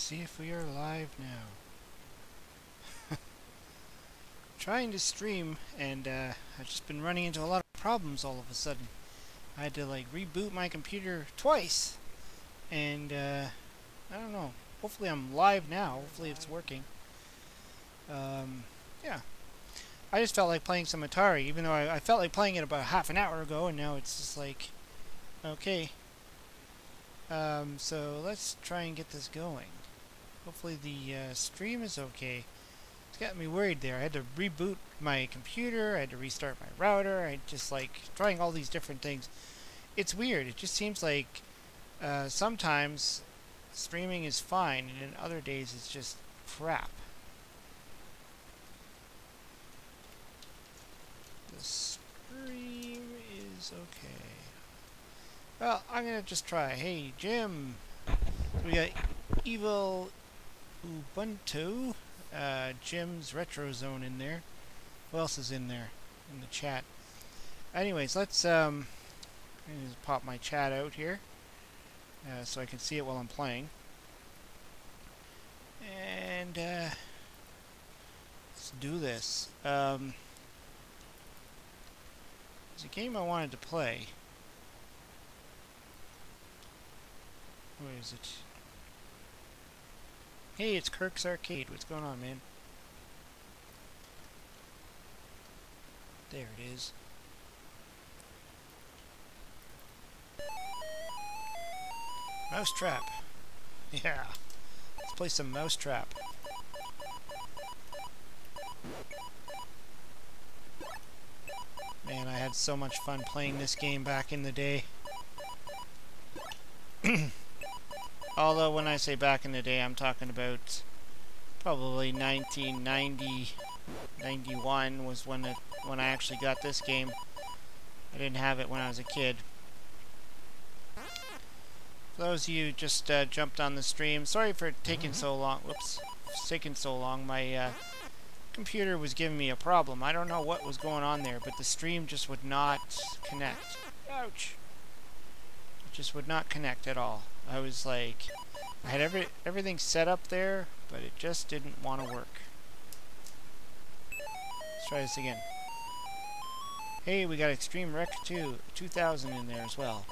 see if we are live now. Trying to stream, and I've just been running into a lot of problems all of a sudden. I had to like reboot my computer twice, and I don't know. Hopefully I'm live now. Hopefully it's working. Yeah. I just felt like playing some Atari, even though I felt like playing it about half an hour ago, and now it's just like, okay. So let's try and get this going. Hopefully the stream is okay. It's got me worried there. I had to reboot my computer, I had to restart my router, I just like trying all these different things. It's weird. It just seems like sometimes streaming is fine, and in other days it's just crap. The stream is okay. Well, I'm gonna just try. Hey, Jim. We got Evil Ubuntu, Jim's Retro Zone in there. Who else is in there in the chat? Anyways, let's just pop my chat out here so I can see it while I'm playing. And let's do this. There's a game I wanted to play. Where is it? Hey, it's Kirk's Arcade. What's going on, man? There it is. Mousetrap. Yeah. Let's play some Mousetrap. Man, I had so much fun playing this game back in the day. Although when I say back in the day, I'm talking about probably 1990, 91 was when I actually got this game. I didn't have it when I was a kid. For those of you who just jumped on the stream, sorry for taking so long. Whoops, it's taking so long. My computer was giving me a problem. I don't know what was going on there, but the stream just would not connect. Ouch! It just would not connect at all. I was like, I had everything set up there, but it just didn't want to work. Let's try this again. Hey, we got Extreme Rec 2000 in there as well.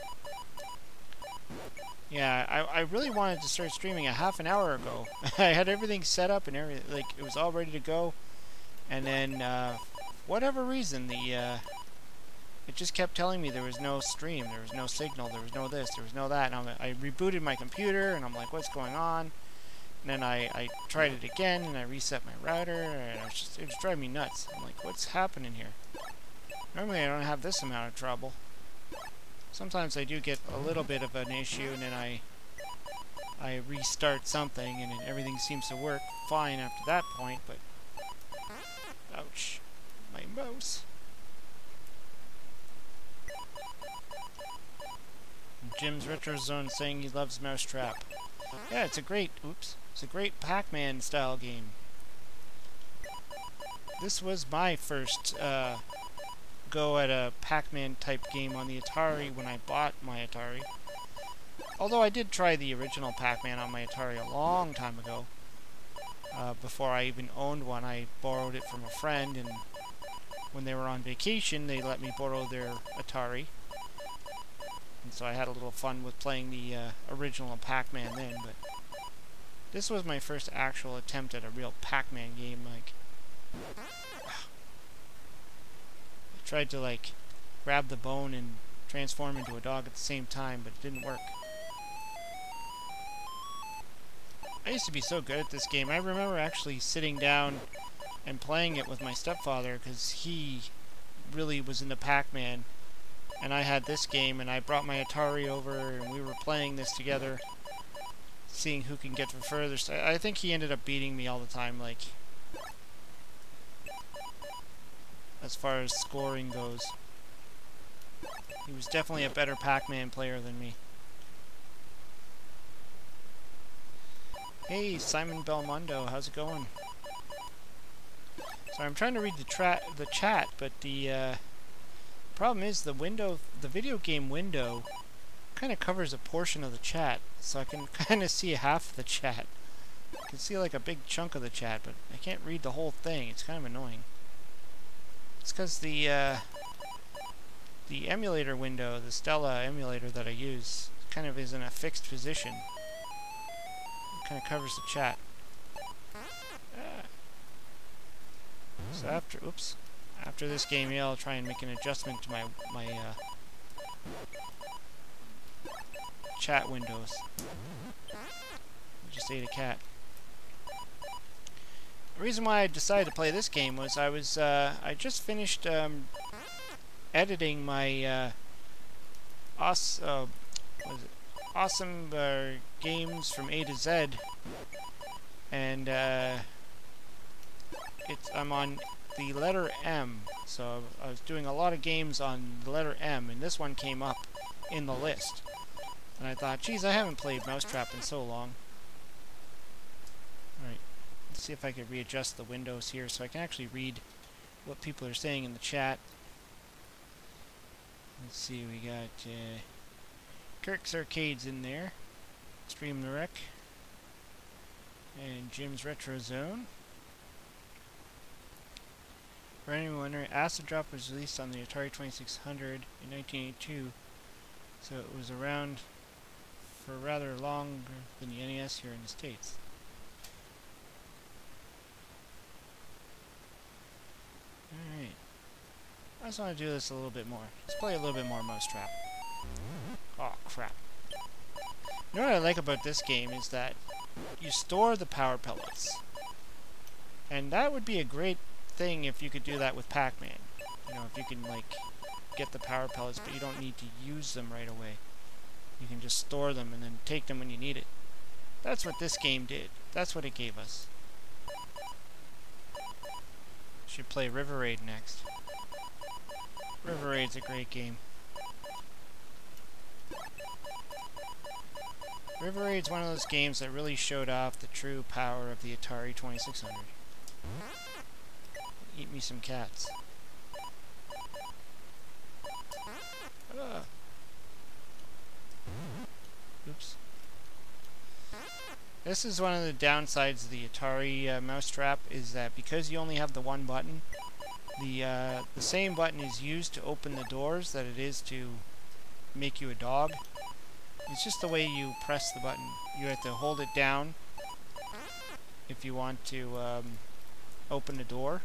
Yeah, I really wanted to start streaming a half an hour ago. I had everything set up and everything, like it was all ready to go, and then whatever reason it just kept telling me there was no stream, there was no signal, there was no this, there was no that, and I rebooted my computer, and I'm like, what's going on? And then I tried it again, and I reset my router, and it was driving me nuts. I'm like, what's happening here? Normally I don't have this amount of trouble. Sometimes I do get a little bit of an issue, and then I restart something, and then everything seems to work fine after that point, but ouch, my mouse. Jim's Retro Zone saying he loves Mousetrap. Yeah, it's a great Pac-Man style game. This was my first go at a Pac-Man type game on the Atari when I bought my Atari. Although I did try the original Pac-Man on my Atari a long time ago. Before I even owned one, I borrowed it from a friend, and when they were on vacation, they let me borrow their Atari. And so I had a little fun with playing the original Pac-Man then, but this was my first actual attempt at a real Pac-Man game. Like, I tried to like grab the bone and transform into a dog at the same time, but it didn't work. I used to be so good at this game. I remember actually sitting down and playing it with my stepfather, because he really was into Pac-Man. And I had this game, and I brought my Atari over, and we were playing this together, seeing who can get the furthest. I think he ended up beating me all the time, like, as far as scoring goes. He was definitely a better Pac-Man player than me. Hey, Simon Belmondo, how's it going? Sorry, I'm trying to read the chat, but the problem is the video game window kind of covers a portion of the chat, so I can kind of see half the chat. I can see like a big chunk of the chat, but I can't read the whole thing. It's kind of annoying. It's because the emulator window, the Stella emulator that I use, kind of is in a fixed position. It kind of covers the chat. So after this game, yeah, I'll try and make an adjustment to my chat windows. I just ate a cat. The reason why I decided to play this game was I just finished editing my awesome games from A to Z, and I'm on the letter M, so I was doing a lot of games on the letter M, and this one came up in the list. And I thought, geez, I haven't played Mousetrap in so long. Alright, let's see if I can readjust the windows here so I can actually read what people are saying in the chat. Let's see, we got Kirk's Arcades in there, Stream the Wreck, and Jim's Retro Zone. For anyone wondering, Acid Drop was released on the Atari 2600 in 1982, so it was around for rather longer than the NES here in the States. Alright. I just want to do this a little bit more. Let's play a little bit more Mousetrap. Oh, crap. You know what I like about this game is that you store the power pellets. And that would be a great thing if you could do that with Pac-Man. You know, if you can, like, get the power pellets, but you don't need to use them right away. You can just store them and then take them when you need it. That's what this game did. That's what it gave us. Should play River Raid next. River Raid's a great game. River Raid's one of those games that really showed off the true power of the Atari 2600. Eat me some cats. Oops. This is one of the downsides of the Atari Mousetrap, is that because you only have the one button, the same button is used to open the doors that it is to make you a dog. It's just the way you press the button. You have to hold it down if you want to open the door.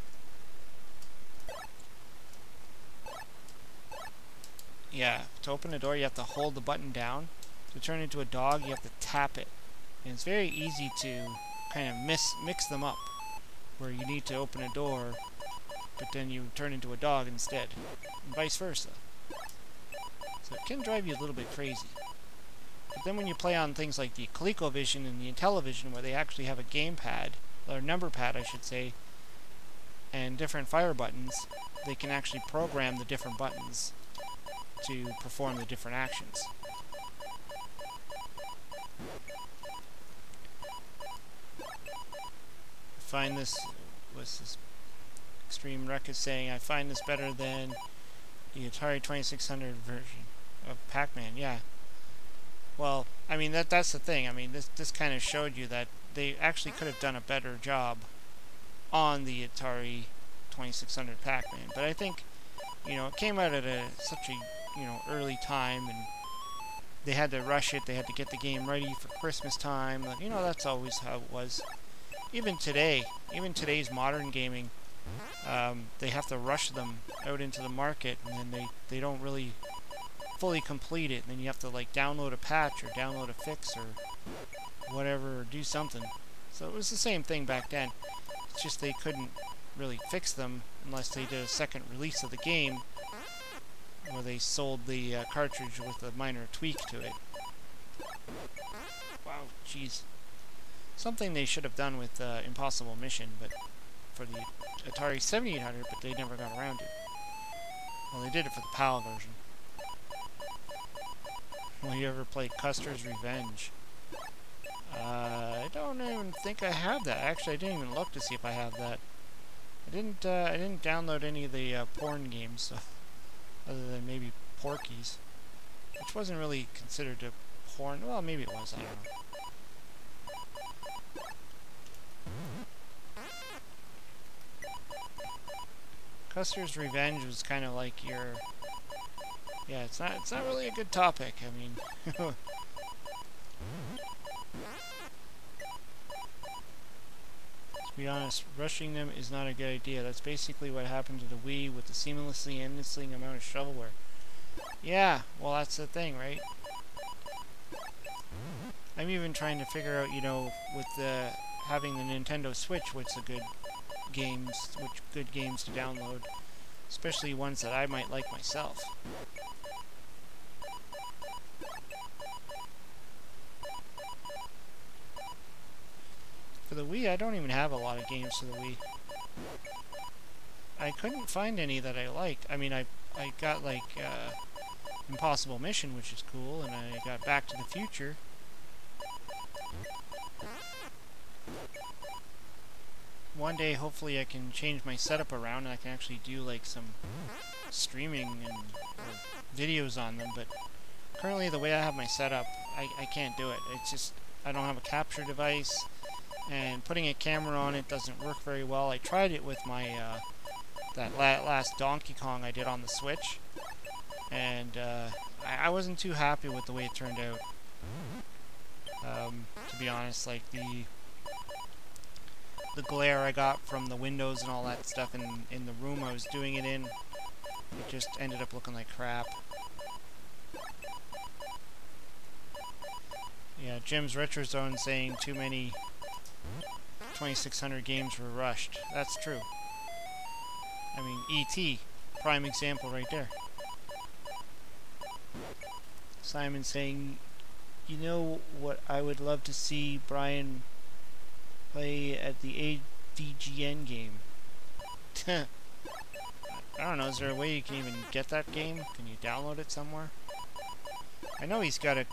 Yeah, to open the door you have to hold the button down. To turn into a dog you have to tap it. And it's very easy to kind of mix them up, where you need to open a door, but then you turn into a dog instead, and vice versa. So it can drive you a little bit crazy. But then when you play on things like the ColecoVision and the Intellivision, where they actually have a gamepad, or number pad I should say, and different fire buttons, they can actually program the different buttons to perform the different actions. I find this, what's this Extreme Wreck is saying, I find this better than the Atari 2600 version of Pac-Man. Yeah. Well, I mean, that's the thing. I mean, this kind of showed you that they actually could have done a better job on the Atari 2600 Pac-Man. But I think, you know, it came out at such a, you know, early time, and they had to rush it. They had to get the game ready for Christmas time. You know, that's always how it was. Even today, even today's modern gaming, they have to rush them out into the market, and then they don't really fully complete it, and then you have to like download a patch or download a fix or whatever, or do something. So it was the same thing back then. It's just they couldn't really fix them unless they did a second release of the game, where they sold the cartridge with a minor tweak to it. Wow, jeez. Something they should have done with Impossible Mission, but for the Atari 7800, but they never got around to it. Well, they did it for the PAL version. Well, you ever played Custer's Revenge? I don't even think I have that. Actually, I didn't even look to see if I have that. I didn't download any of the porn games, so, other than maybe Porky's, which wasn't really considered a porn. Well, maybe it was. I don't know. Custer's Revenge was kind of like your... Yeah, it's not really a good topic. I mean... To be honest, rushing them is not a good idea. That's basically what happened to the Wii with the seamlessly endlessly amount of shovelware. Yeah, well that's the thing, right? I'm even trying to figure out, you know, with the having the Nintendo Switch, which good games to download, especially ones that I might like myself. For the Wii, I don't even have a lot of games for the Wii. I couldn't find any that I liked. I mean, I got like Impossible Mission, which is cool, and I got Back to the Future. One day, hopefully, I can change my setup around and I can actually do like some streaming and videos on them. But currently, the way I have my setup, I can't do it. It's just I don't have a capture device, and putting a camera on it doesn't work very well. I tried it with my that last Donkey Kong I did on the Switch, and I wasn't too happy with the way it turned out. To be honest, like the glare I got from the windows and all that stuff in the room I was doing it in, it just ended up looking like crap. Yeah, Jim's Retro Zone saying too many 2600 games were rushed. That's true. I mean, E.T., prime example right there. Simon saying, you know what I would love to see Brian play at the AVGN game? I don't know, is there a way you can even get that game? Can you download it somewhere? I know he's got like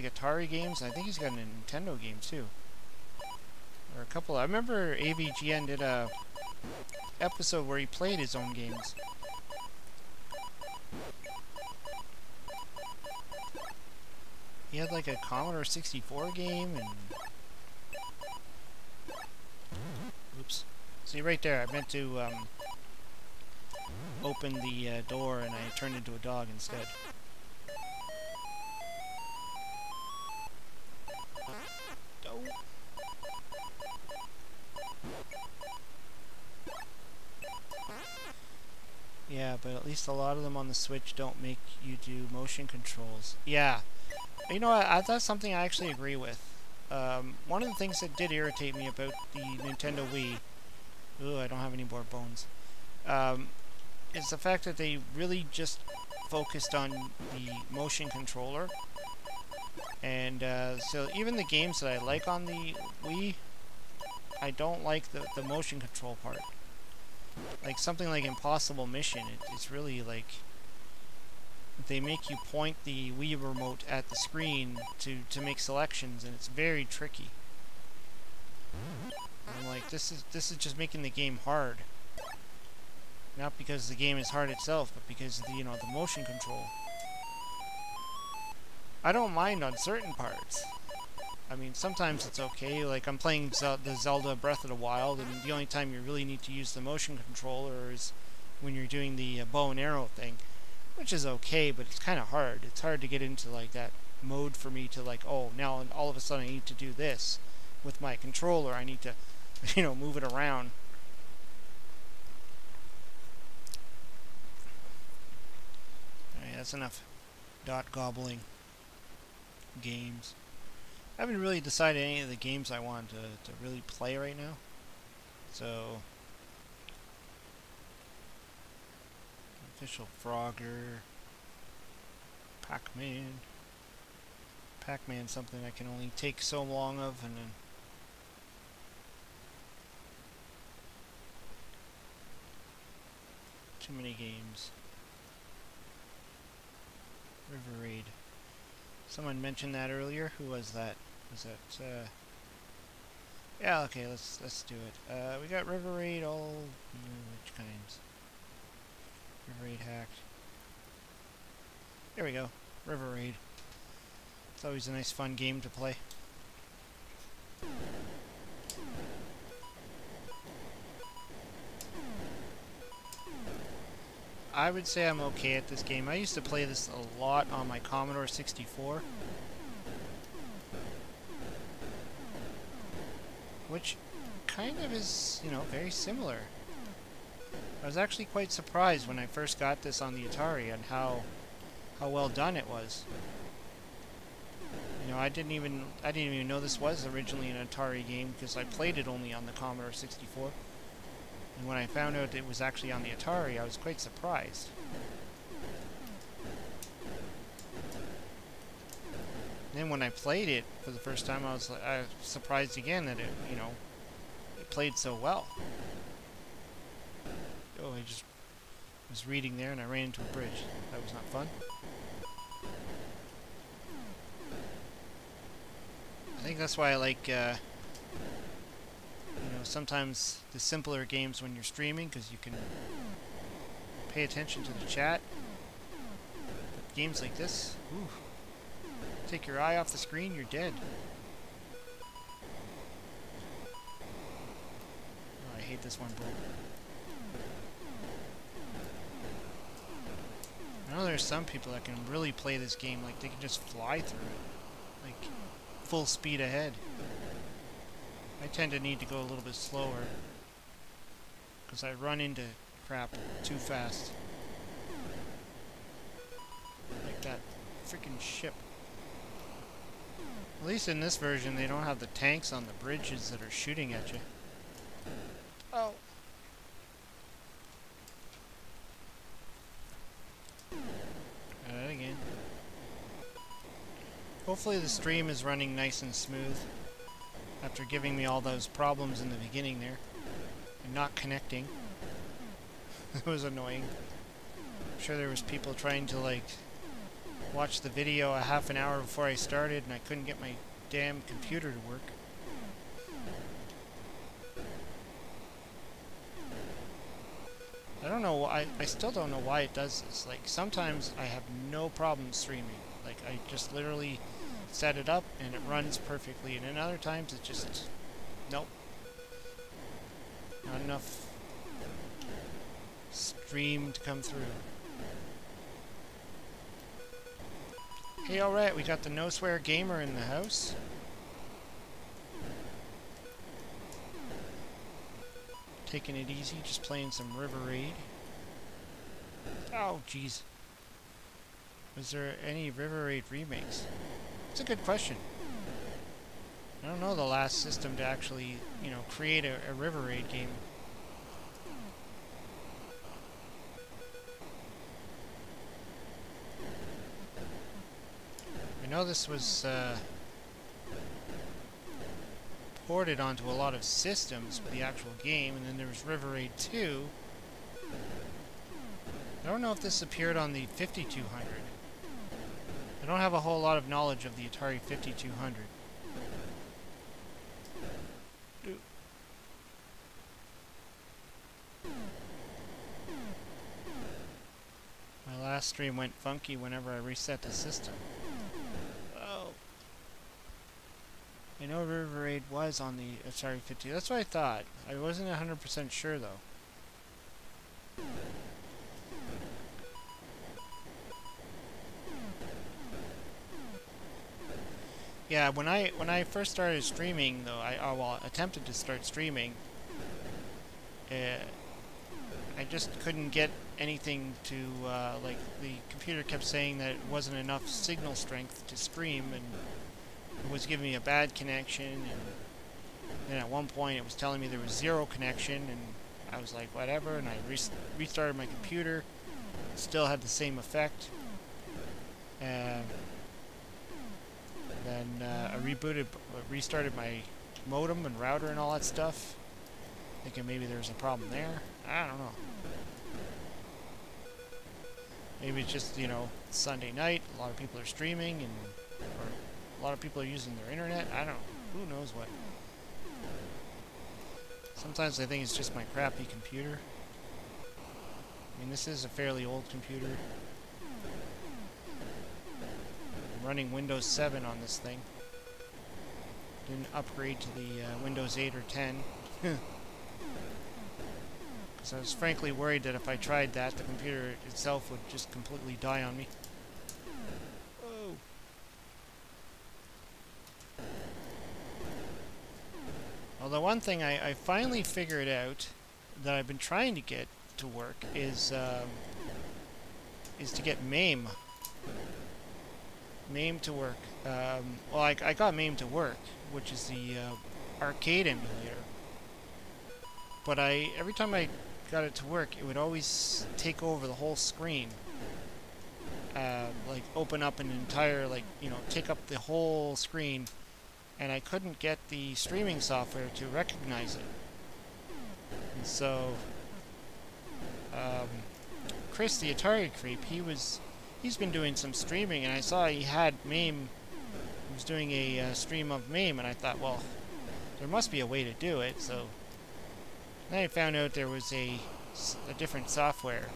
Atari games. I think he's got a Nintendo game too. Or a couple. I remember AVGN did a episode where he played his own games. He had like a Commodore 64 game and... Oops. See right there, I meant to open the door and I turned into a dog instead. Oh. Yeah, but at least a lot of them on the Switch don't make you do motion controls. Yeah. You know what, that's something I actually agree with. One of the things that did irritate me about the Nintendo Wii... Ooh, I don't have any more bones. Is the fact that they really just focused on the motion controller. And so even the games that I like on the Wii, I don't like the motion control part. Like something like Impossible Mission, it's really like... They make you point the Wii remote at the screen to make selections, and it's very tricky. I'm like, this is just making the game hard. Not because the game is hard itself, but because of the, you know, the motion control. I don't mind on certain parts. I mean, sometimes it's okay. Like I'm playing the Zelda Breath of the Wild, and the only time you really need to use the motion controller is when you're doing the bow and arrow thing. Which is okay, but it's kind of hard. It's hard to get into like that mode for me to like, oh, now all of a sudden I need to do this with my controller. I need to, you know, move it around. Alright, that's enough dot gobbling games. I haven't really decided any of the games I want to really play right now. So... Official Frogger, Pac-Man. Pac-Man's something I can only take so long of, and then too many games. River Raid. Someone mentioned that earlier. Who was that? Was that? Yeah. Okay. Let's do it. We got River Raid. All which kinds? River Raid hacked. There we go. River Raid. It's always a nice fun game to play. I would say I'm okay at this game. I used to play this a lot on my Commodore 64. Which kind of is, you know, very similar. I was actually quite surprised when I first got this on the Atari and how well done it was. You know, I didn't even know this was originally an Atari game because I played it only on the Commodore 64. And when I found out it was actually on the Atari, I was quite surprised. Then when I played it for the first time, I was surprised again that it, you know, it played so well. Oh, I just was reading there and I ran into a bridge. That was not fun. I think that's why I like, you know, sometimes the simpler games when you're streaming, because you can pay attention to the chat. But games like this, ooh, take your eye off the screen, you're dead. Oh, I hate this one, bro. I know there's some people that can really play this game, like they can just fly through it, like full speed ahead. I tend to need to go a little bit slower because I run into crap too fast. Like that freaking ship. At least in this version they don't have the tanks on the bridges that are shooting at you. Oh. Try that again. Hopefully the stream is running nice and smooth after giving me all those problems in the beginning there and not connecting. It was annoying. I'm sure there was people trying to like watch the video a half an hour before I started and I couldn't get my damn computer to work. I don't know why, I still don't know why it does this. Like sometimes I have no problem streaming. Like I just literally set it up and it runs perfectly, and then other times it just, nope. Not enough stream to come through. Hey, alright, we got the No Swear Gamer in the house. Taking it easy, just playing some River Raid. Oh, jeez. Was there any River Raid remakes? It's a good question. I don't know the last system to actually, you know, create a River Raid game. I know this was ported onto a lot of systems for the actual game, and then there was River Raid 2. I don't know if this appeared on the 5200. I don't have a whole lot of knowledge of the Atari 5200. My last stream went funky whenever I reset the system. Oh. I know River Raid was on the Atari 50. That's what I thought. I wasn't 100% sure though. Yeah, when I first started streaming though, well, attempted to start streaming, I just couldn't get anything to, like, the computer kept saying that it wasn't enough signal strength to stream, and it was giving me a bad connection, and then at one point it was telling me there was zero connection, and I was like, whatever, and I restarted my computer, still had the same effect, and then I restarted my modem and router and all that stuff, thinking maybe there's a problem there. I don't know. Maybe it's just, you know, Sunday night, a lot of people are streaming, and or a lot of people are using their internet. I don't know. Who knows what. Sometimes I think it's just my crappy computer. I mean, this is a fairly old computer. I'm running Windows 7 on this thing. Didn't upgrade to the Windows 8 or 10. So I was frankly worried that if I tried that, the computer itself would just completely die on me. Whoa. Although one thing I finally figured out that I've been trying to get to work is to get MAME to work. Well, I got MAME to work, which is the arcade emulator. But every time I got it to work, it would always take over the whole screen. Like open up an entire, like, you know, take up the whole screen, and I couldn't get the streaming software to recognize it. And so, Chris, the Atari creep, he's been doing some streaming, and I saw he had MAME. He was doing a stream of MAME, and I thought, well, there must be a way to do it. So then I found out there was a different software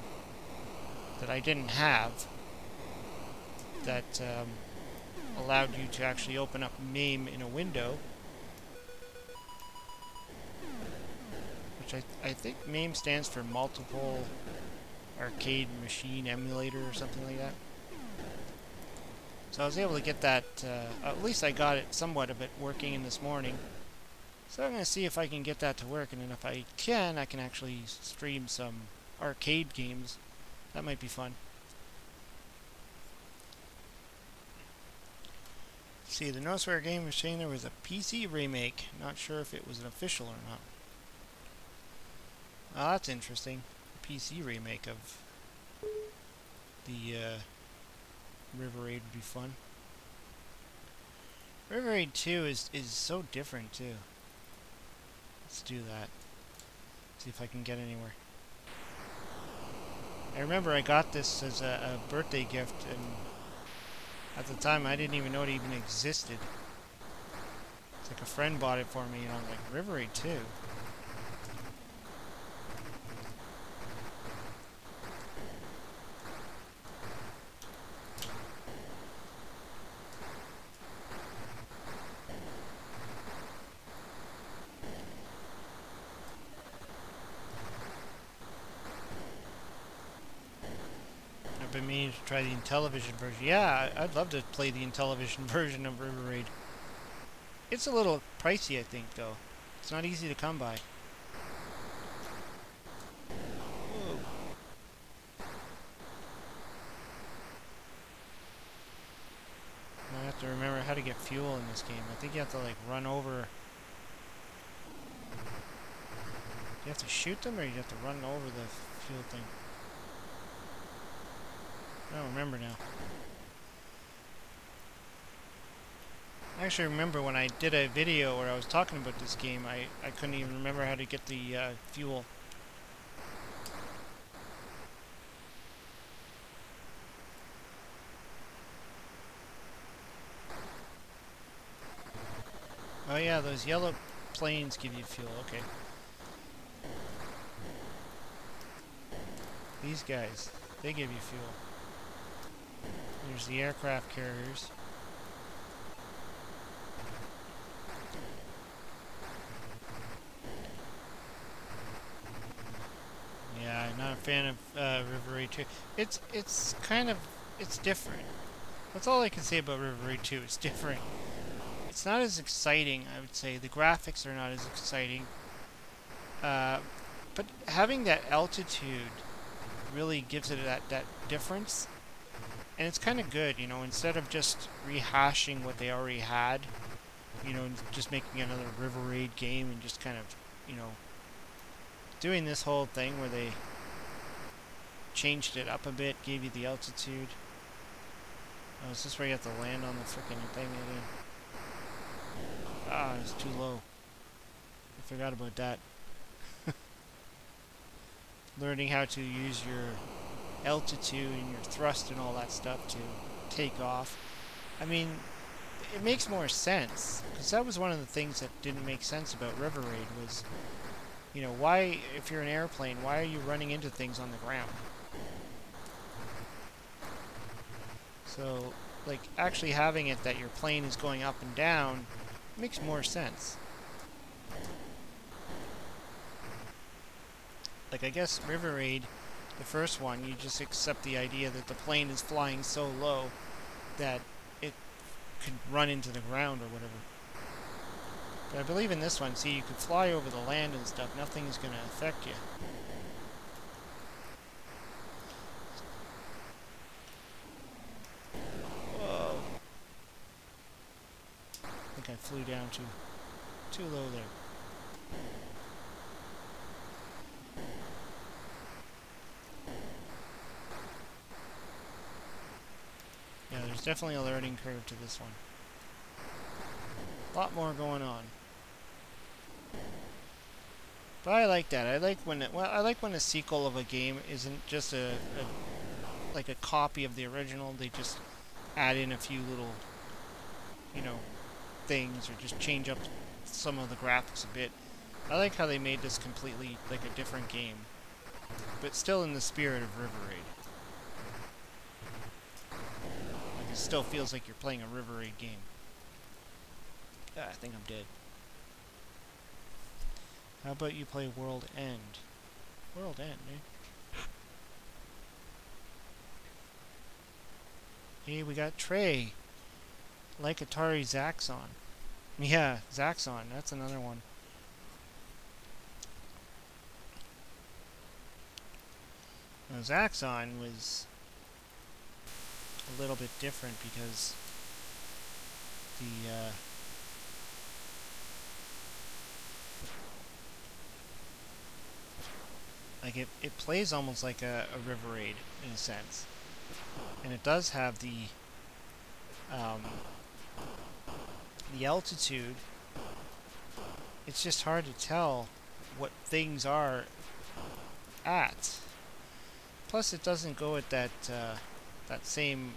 that I didn't have that allowed you to actually open up MAME in a window, which I think MAME stands for Multiple Arcade Machine Emulator or something like that. So I was able to get that, at least I got it, somewhat of it, working in this morning. So I'm going to see if I can get that to work, and then if I can actually stream some arcade games. That might be fun. See, the Nosware game was saying there was a PC remake. Not sure if it was an official or not. Oh, that's interesting. A PC remake of the River Raid would be fun. River Raid 2 is so different too. Let's do that. See if I can get anywhere. I remember I got this as a birthday gift, and at the time I didn't even know it even existed. It's like a friend bought it for me, and I'm like, River Raid 2? Been meaning to try the Intellivision version. Yeah, I'd love to play the Intellivision version of River Raid. It's a little pricey, I think, though. It's not easy to come by. Whoa. I have to remember how to get fuel in this game. I think you have to, like, run over... You have to shoot them, or you have to run over the fuel thing? I don't remember now. I actually remember when I did a video where I was talking about this game, I couldn't even remember how to get the fuel. Oh yeah, those yellow planes give you fuel, okay. These guys, they give you fuel. There's the aircraft carriers. Yeah, I'm not a fan of River Raid 2. It's kind of, it's different. That's all I can say about River Raid 2. It's different. It's not as exciting, I would say. The graphics are not as exciting. But having that altitude really gives it that difference. And it's kind of good, you know, instead of just rehashing what they already had, you know, just making another River Raid game and just kind of, you know, doing this whole thing where they changed it up a bit, gave you the altitude. Oh, is this where you have to land on the frickin' thing again? Ah, it's too low. I forgot about that. Learning how to use your altitude and your thrust and all that stuff to take off. I mean, it makes more sense, because that was one of the things that didn't make sense about River Raid was, you know, why, if you're an airplane, why are you running into things on the ground? So, like, actually having it that your plane is going up and down makes more sense. Like, I guess River Raid, the first one, you just accept the idea that the plane is flying so low that it could run into the ground or whatever. But I believe in this one, see, you could fly over the land and stuff. Nothing's going to affect you. Whoa. I think I flew down too low there. Yeah, there's definitely a learning curve to this one. A lot more going on. But I like that. I like when I like when a sequel of a game isn't just like a copy of the original. They just add in a few little, you know, things, or just change up some of the graphics a bit. I like how they made this completely like a different game, but still in the spirit of River Raid. Like, it still feels like you're playing a River Raid game. Ah, I think I'm dead. How about you play World End? World End, eh? Hey, we got Trey. Like Atari Zaxxon. Yeah, Zaxxon, that's another one. Now, Zaxxon was a little bit different because the like it plays almost like a River Raid in a sense, and it does have the altitude. It's just hard to tell what things are at. Plus, it doesn't go at that that same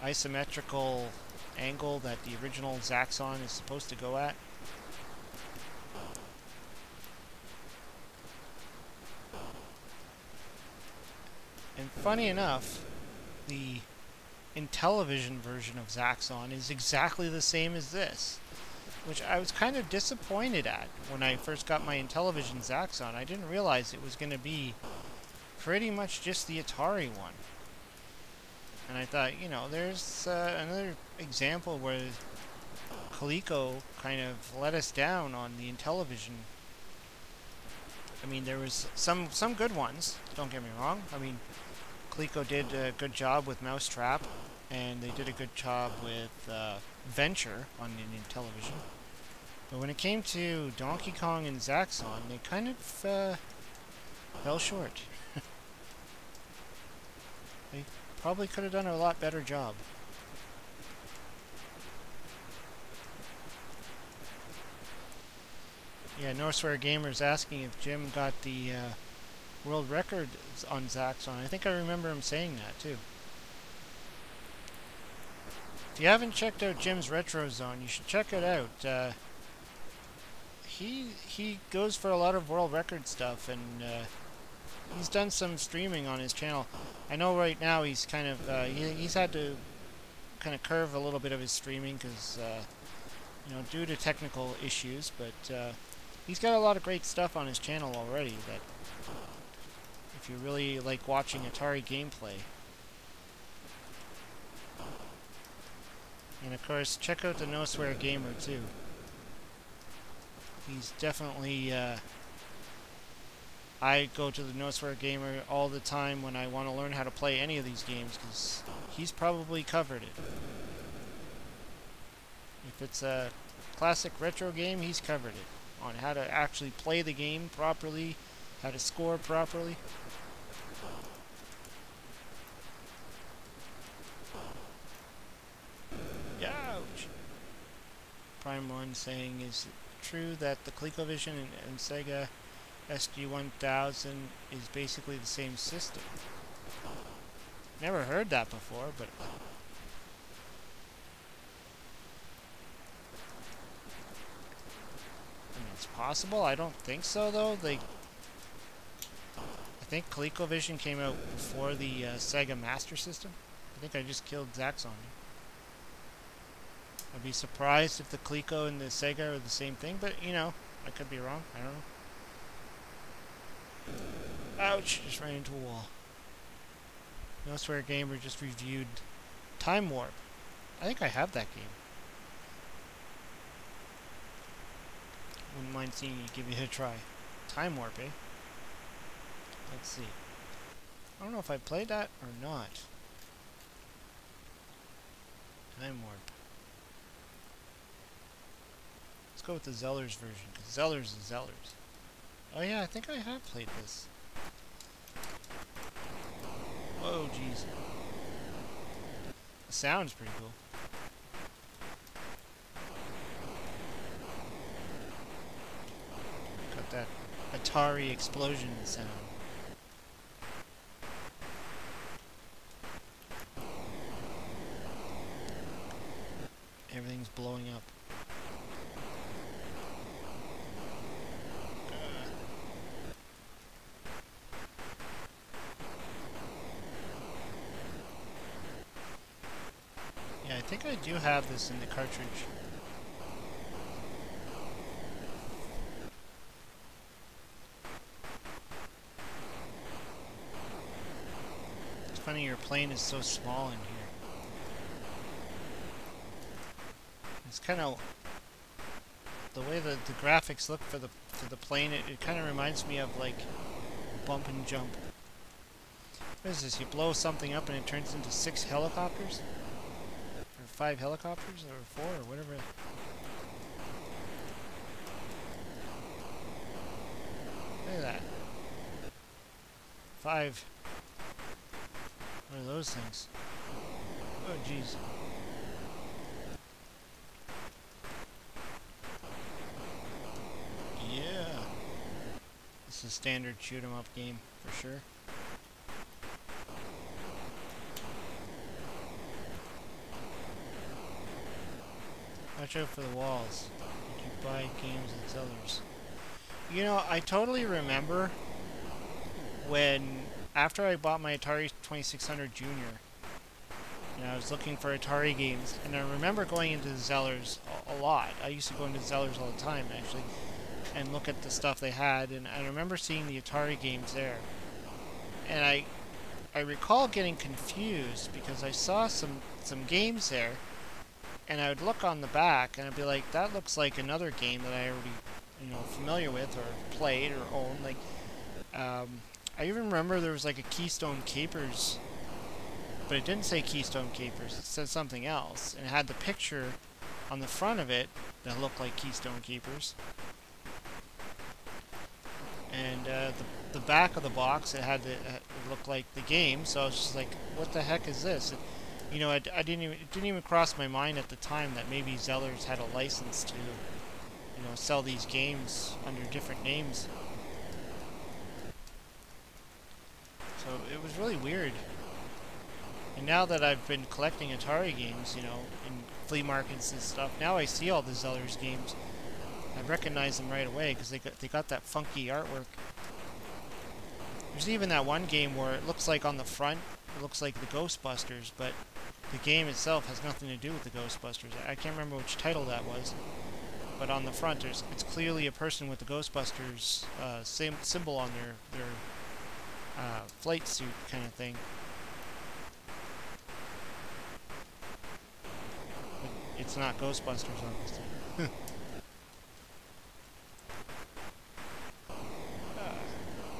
isometrical angle that the original Zaxxon is supposed to go at. And funny enough, the Intellivision version of Zaxxon is exactly the same as this, which I was kind of disappointed at when I first got my Intellivision Zaxxon. I didn't realize it was going to be pretty much just the Atari one. And I thought, you know, there's another example where Coleco kind of let us down on the Intellivision. I mean, there was some good ones, don't get me wrong. I mean, Coleco did a good job with Mousetrap, and they did a good job with Venture on the Intellivision. But when it came to Donkey Kong and Zaxxon, they kind of fell short. They probably could have done a lot better job. Yeah, Northswear Gamer's asking if Jim got the world record on Zaxxon. I think I remember him saying that too. If you haven't checked out Jim's Retro Zone, you should check it out. He goes for a lot of world record stuff, and he's done some streaming on his channel. I know right now he's kind of he's had to kind of curve a little bit of his streaming because you know, due to technical issues, but he's got a lot of great stuff on his channel already that if you really like watching Atari gameplay. And of course, check out the No Swear Gamer too. He's definitely I go to the No Swear Gamer all the time when I want to learn how to play any of these games, because he's probably covered it. If it's a classic retro game, he's covered it on how to actually play the game properly, how to score properly. Ouch! Prime One saying, is it true that the ColecoVision and Sega SG-1000 is basically the same system? Never heard that before, but I mean, it's possible. I don't think so, though. I think ColecoVision came out before the Sega Master System. I think I just killed Zaxxon. I'd be surprised if the Coleco and the Sega are the same thing, but, you know, I could be wrong. I don't know. Ouch! Just ran into a wall. No Swear Gamer just reviewed Time Warp. I think I have that game. Wouldn't mind seeing you give it a try. Time Warp, eh? Let's see. I don't know if I played that or not. Time Warp. Let's go with the Zellers version, because Zellers is Zellers. Oh yeah, I think I have played this. Whoa, jeez. The sound's pretty cool. Got that Atari explosion sound. Everything's blowing up. Yeah, I think I do have this in the cartridge. It's funny your plane is so small in here. It's kind of the way the graphics look for the plane. It kind of reminds me of like Bump and Jump. What is this? You blow something up and it turns into 6 helicopters, or 5 helicopters, or 4, or whatever. Look at that. 5. What are those things? Oh, jeez. Yeah. This is a standard shoot 'em up game for sure. Watch out for the walls. Did you buy games at Zellers? You know, I totally remember when, after I bought my Atari 2600 Junior, and I was looking for Atari games, and I remember going into the Zellers a lot. I used to go into Zellers all the time, actually, and look at the stuff they had, and I remember seeing the Atari games there. And I recall getting confused because I saw some games there, and I would look on the back and I'd be like, that looks like another game that I already, familiar with or played or owned. Like, I even remember there was like a Keystone Capers, but it didn't say Keystone Capers. It said something else, and it had the picture on the front of it that looked like Keystone Capers. And the back of the box, it had it looked like the game. So I was just like, what the heck is this? It didn't even cross my mind at the time that maybe Zellers had a license to, sell these games under different names. So it was really weird. And now that I've been collecting Atari games, in flea markets and stuff, now I see all the Zellers games. I recognize them right away because they got that funky artwork. There's even that one game where it looks like on the front, it looks like the Ghostbusters, but the game itself has nothing to do with the Ghostbusters. I can't remember which title that was, but on the front, it's clearly a person with the Ghostbusters symbol on their flight suit kind of thing. But it's not Ghostbusters, obviously.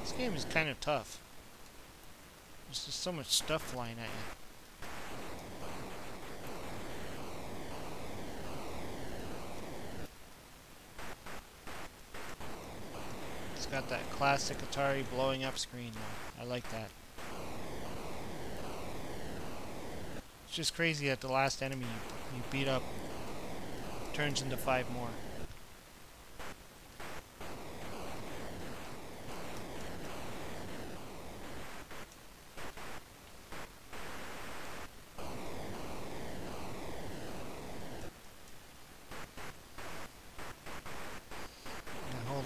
This game is kind of tough. There's just so much stuff flying at you. It's got that classic Atari blowing up screen though. I like that. It's just crazy that the last enemy you beat up turns into 5 more.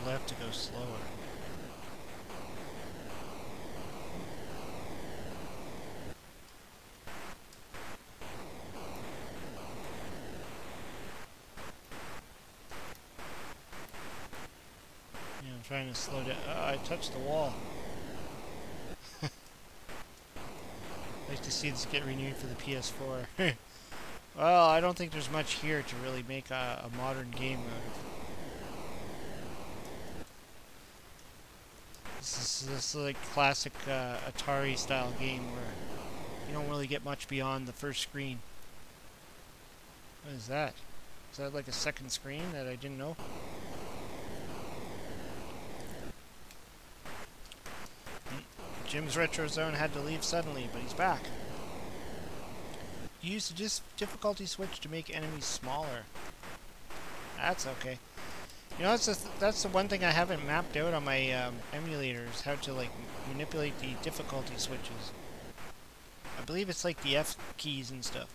Left to go slower. trying to slow down. I touched the wall. I'd like to see this get renewed for the PS4. Well, I don't think there's much here to really make a modern game out of. This is like classic Atari style game where you don't really get much beyond the first screen. What is that? Is that like a second screen that I didn't know? Jim's Retro Zone had to leave suddenly, but he's back. Use the difficulty switch to make enemies smaller. That's okay. You know, that's the one thing I haven't mapped out on my emulators, how to like manipulate the difficulty switches. I believe it's like the F keys and stuff.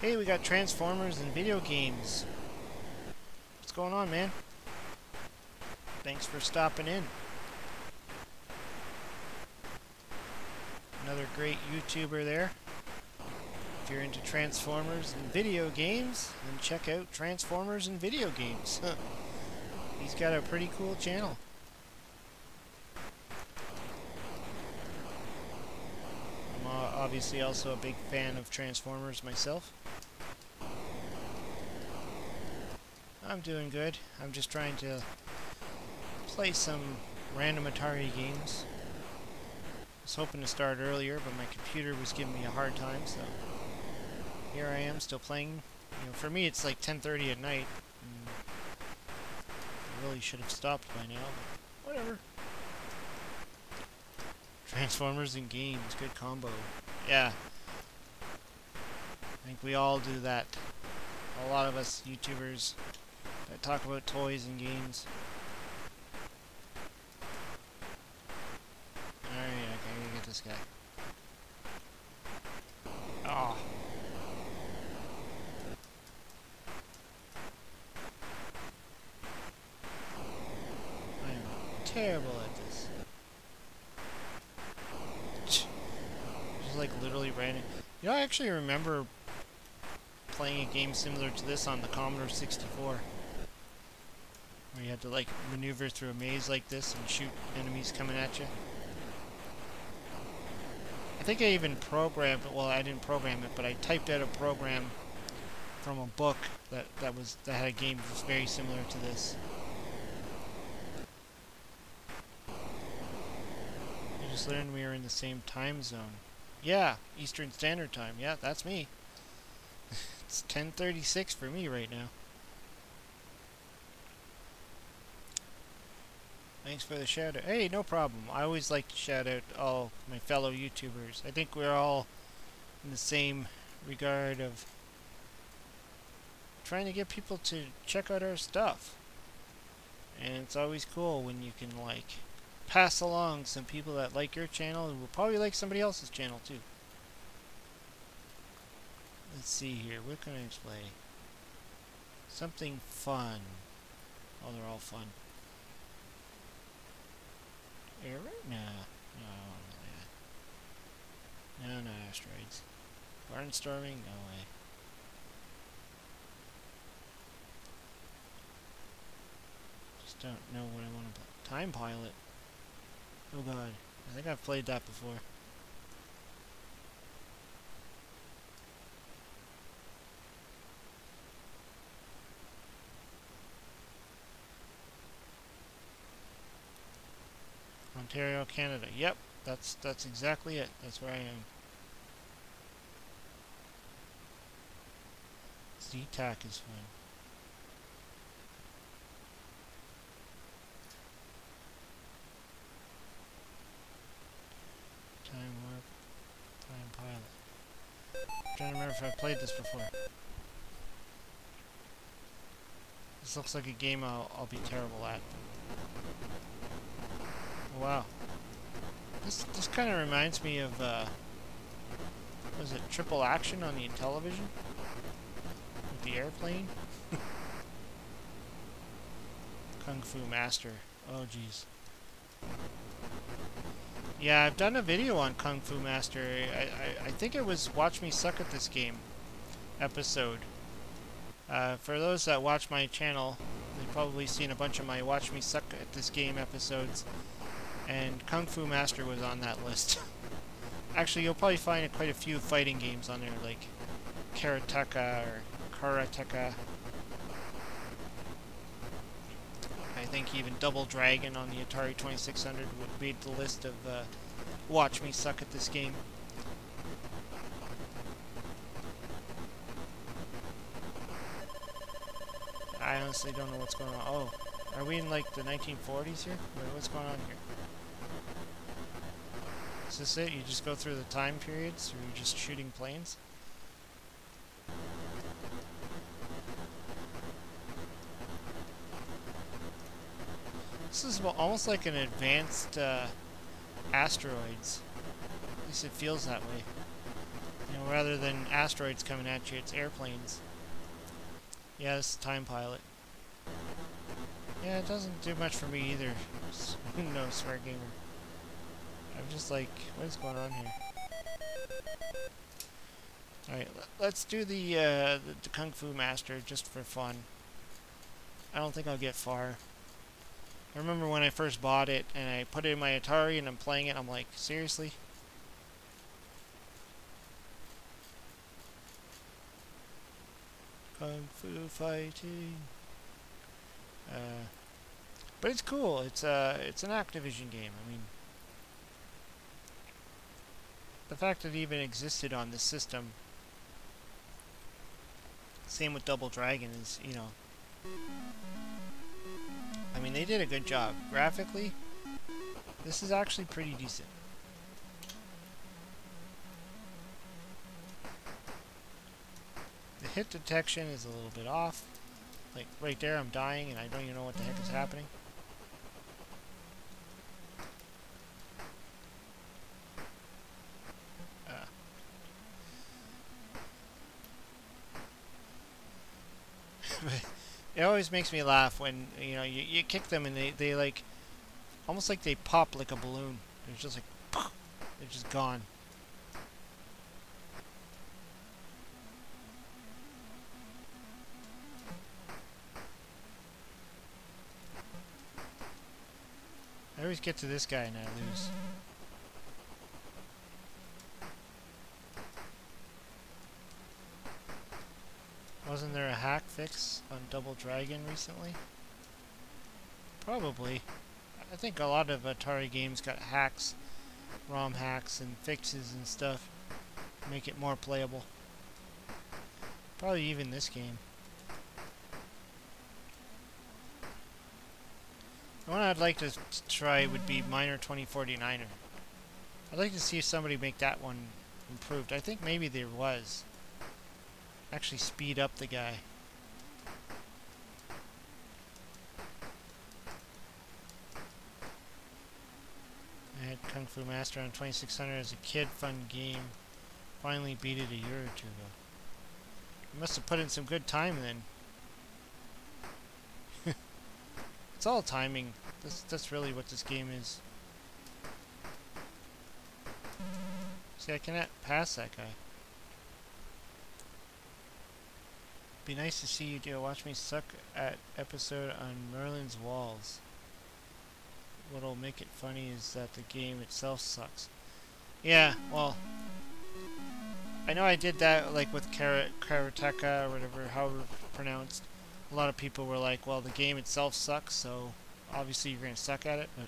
Hey, we got Transformers and video games. What's going on, man? Thanks for stopping in. Another great YouTuber there. If you're into Transformers and video games, then check out Transformers and video games. He's got a pretty cool channel. I'm obviously also a big fan of Transformers myself. I'm doing good. I'm just trying to play some random Atari games. I was hoping to start earlier, but my computer was giving me a hard time, so here I am still playing. You know, for me it's like 10:30 at night. I really should have stopped by now, but whatever. Transformers and games, good combo. Yeah. I think we all do that. A lot of us YouTubers that talk about toys and games. Alright, okay, I'm gonna get this guy. Oh. I am terrible at this. Just like literally ran it. You know, I actually remember playing a game similar to this on the Commodore 64. Where you had to like maneuver through a maze like this and shoot enemies coming at you. I think I even programmed, well, I didn't program it, but I typed out a program from a book that had a game that was very similar to this. I just learned we were in the same time zone. Yeah, Eastern Standard Time. Yeah, that's me. It's 10:36 for me right now. Thanks for the shout out. Hey, no problem. I always like to shout out all my fellow YouTubers. I think we're all in the same regard of trying to get people to check out our stuff. And it's always cool when you can like pass along some people that like your channel who will probably like somebody else's channel too. Let's see here. What can I play? Something fun. Oh, they're all fun. Air? Nah. No, no asteroids. Barnstorming? No way. Just don't know what I want to play. Time Pilot. Oh god. I think I've played that before. Ontario, Canada. Yep, that's exactly it. That's where I am. Z-Tac is fun. Time Warp, Time Pilot. I'm trying to remember if I've played this before. This looks like a game I'll be terrible at. Wow. This kind of reminds me of, was it Triple Action on the Intellivision? With the airplane? Kung Fu Master. Oh, jeez. Yeah, I've done a video on Kung Fu Master. I think it was Watch Me Suck at This Game episode. For those that watch my channel, You've probably seen a bunch of my Watch Me Suck at This Game episodes, and Kung Fu Master was on that list. Actually, you'll probably find quite a few fighting games on there, like Karateka or Karateka. I think even Double Dragon on the Atari 2600 made the list of Watch Me Suck at This Game. I honestly don't know what's going on. Oh, are we in like the 1940s here? Wait, what's going on here? Is this it? You just go through the time periods, or you're just shooting planes? This is almost like an advanced asteroids. At least it feels that way. You know, rather than asteroids coming at you, it's airplanes. Yeah, this is Time Pilot. Yeah, it doesn't do much for me either. No swear gamer. I'm just like, what is going on here? Alright, let's do the Kung Fu Master just for fun. I don't think I'll get far. I remember when I first bought it and I put it in my Atari and I'm playing it, I'm like, seriously? Kung Fu fighting. But it's cool. It's an Activision game. I mean, the fact that it even existed on this system. Same with Double Dragon is, you know. I mean, they did a good job. Graphically, this is actually pretty decent. The hit detection is a little bit off. Like, right there, I'm dying and I don't even know what the heck is happening. It always makes me laugh when, you know, you kick them and they like, almost like they pop like a balloon. They're just like, poof, they're just gone. I always get to this guy and I lose. Wasn't there a hack fix on Double Dragon recently? Probably. I think a lot of Atari games got hacks, ROM hacks and fixes and stuff to make it more playable. Probably even this game. The one I'd like to try would be Miner 2049er. I'd like to see if somebody make that one improved. I think maybe there was. Actually speed up the guy. I had Kung Fu Master on 2600 as a kid. Fun game. Finally beat it a year or two ago. You must have put in some good time then. It's all timing. That's really what this game is. See, I cannot pass that guy. Be nice to see you do Watch Me Suck at episode on Merlin's Walls. What'll make it funny is that the game itself sucks. Yeah, well, I know I did that like with Karateka or whatever, however it's pronounced. A lot of people were like, well, the game itself sucks, so obviously you're going to suck at it, but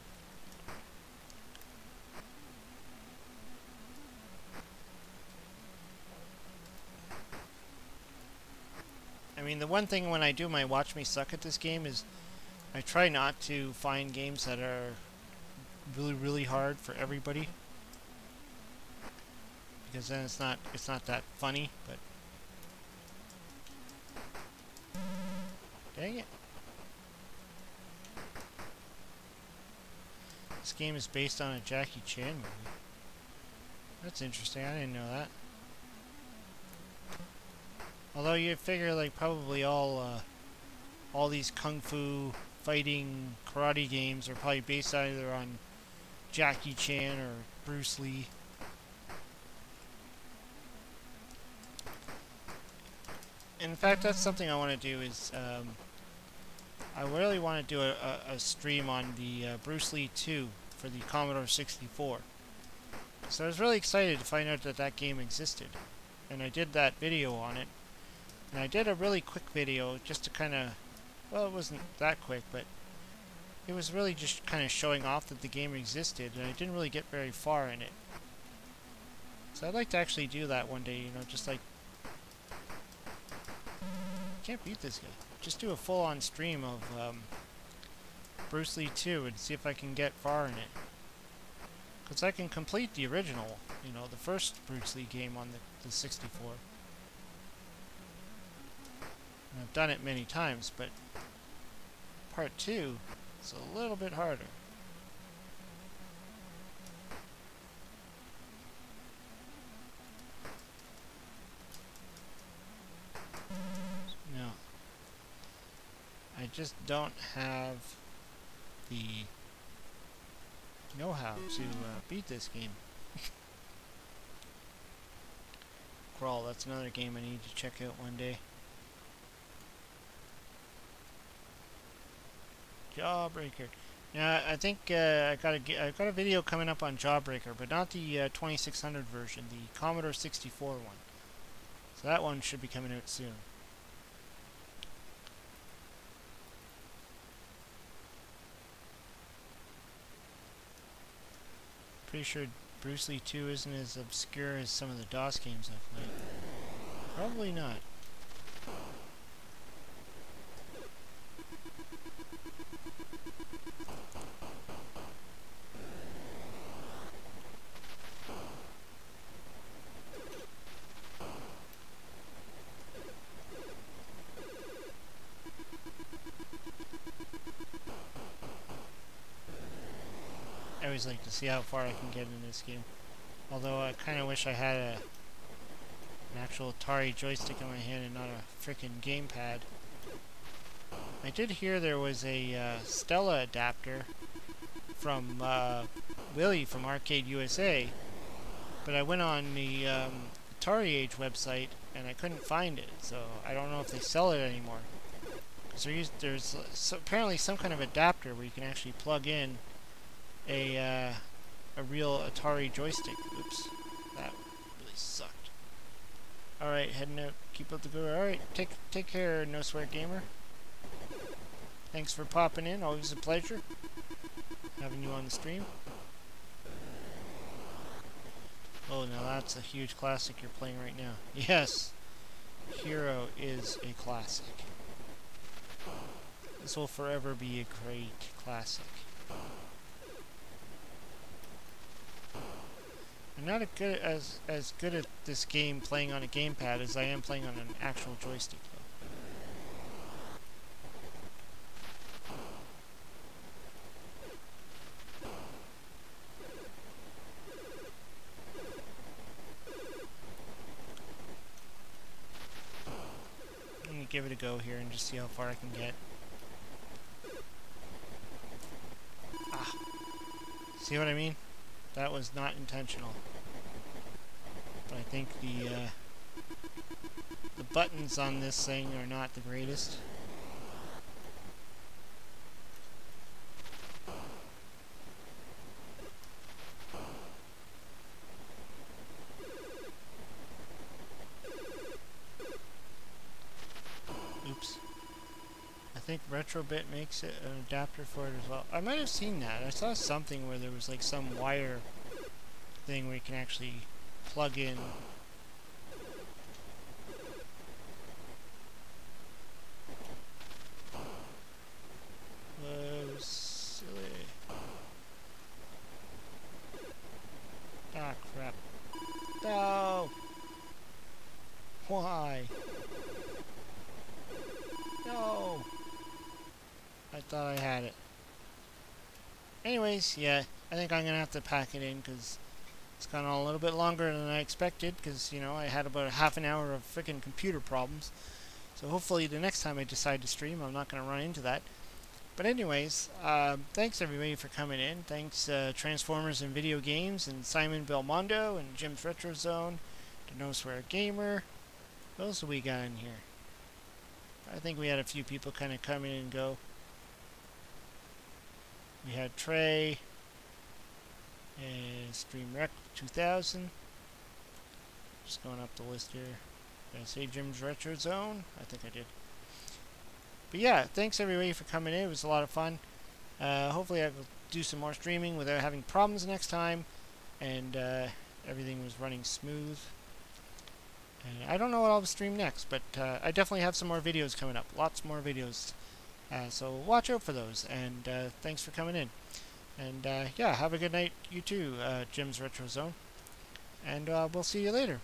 I mean, the one thing when I do my Watch Me Suck at This Game is I try not to find games that are really, really hard for everybody, because then it's not that funny. But dang it, this game is based on a Jackie Chan movie. That's interesting. I didn't know that. Although you figure like probably all these kung fu fighting karate games are probably based either on Jackie Chan or Bruce Lee. In fact, that's something I want to do is I really want to do a stream on the Bruce Lee 2 for the Commodore 64. So I was really excited to find out that that game existed. And I did that video on it. And I did a really quick video just to kind of, well, it wasn't that quick, but it was really just kind of showing off that the game existed, and I didn't really get very far in it. So I'd like to actually do that one day, you know, just like... Can't beat this guy. Just do a full-on stream of Bruce Lee 2 and see if I can get far in it. Because I can complete the original, you know, the first Bruce Lee game on the 64. And I've done it many times, but part 2 is a little bit harder. No. I just don't have the know-how to beat this game. Crawl, that's another game I need to check out one day. Jawbreaker. Now, I think I got a video coming up on Jawbreaker, but not the 2600 version, the Commodore 64 one. So that one should be coming out soon. Pretty sure Bruce Lee 2 isn't as obscure as some of the DOS games I've played. Probably not. I always like to see how far I can get in this game. Although I kind of wish I had an actual Atari joystick in my hand and not a frickin' gamepad. I did hear there was a Stella adapter from Willie from Arcade USA, but I went on the Atari Age website and I couldn't find it, so I don't know if they sell it anymore. Because there's apparently some kind of adapter where you can actually plug in a real Atari joystick. Oops, that really sucked. Alright, heading out. Keep up the good. Alright, take care, No Swear Gamer. Thanks for popping in. Always a pleasure having you on the stream. Oh, now that's a huge classic you're playing right now. Yes, Hero is a classic. This will forever be a great classic. I'm not as good at this game playing on a gamepad as I am playing on an actual joystick, I'm gonna give it a go here and just see how far I can get. Ah. See what I mean? That was not intentional. But I think the buttons on this thing are not the greatest. Oops. I think Retrobit makes it an adapter for it as well. I might have seen that. I saw something where there was like some wire thing where you can actually plug in. Oh, silly. Ah, crap. No! Why? No! I thought I had it. Anyways, yeah, I think I'm gonna have to pack it in because it's gone on a little bit longer than I expected because, you know, I had about a half an hour of freaking computer problems. So hopefully the next time I decide to stream, I'm not gonna run into that. But anyways, thanks everybody for coming in. Thanks Transformers and Video Games and Simon Belmondo and Jim's Retro Zone, to No Swear Gamer. What else do we got in here? I think we had a few people kind of come in and go. We had Trey and Stream Rec 2000. Just going up the list here. Did I say Jim's Retro Zone? I think I did. But yeah, thanks everybody for coming in. It was a lot of fun. Hopefully I will do some more streaming without having problems next time. And everything was running smooth. And I don't know what I'll stream next, but I definitely have some more videos coming up. Lots more videos. So watch out for those. And thanks for coming in. And yeah, have a good night, you too, Jim's Retro Zone. And we'll see you later.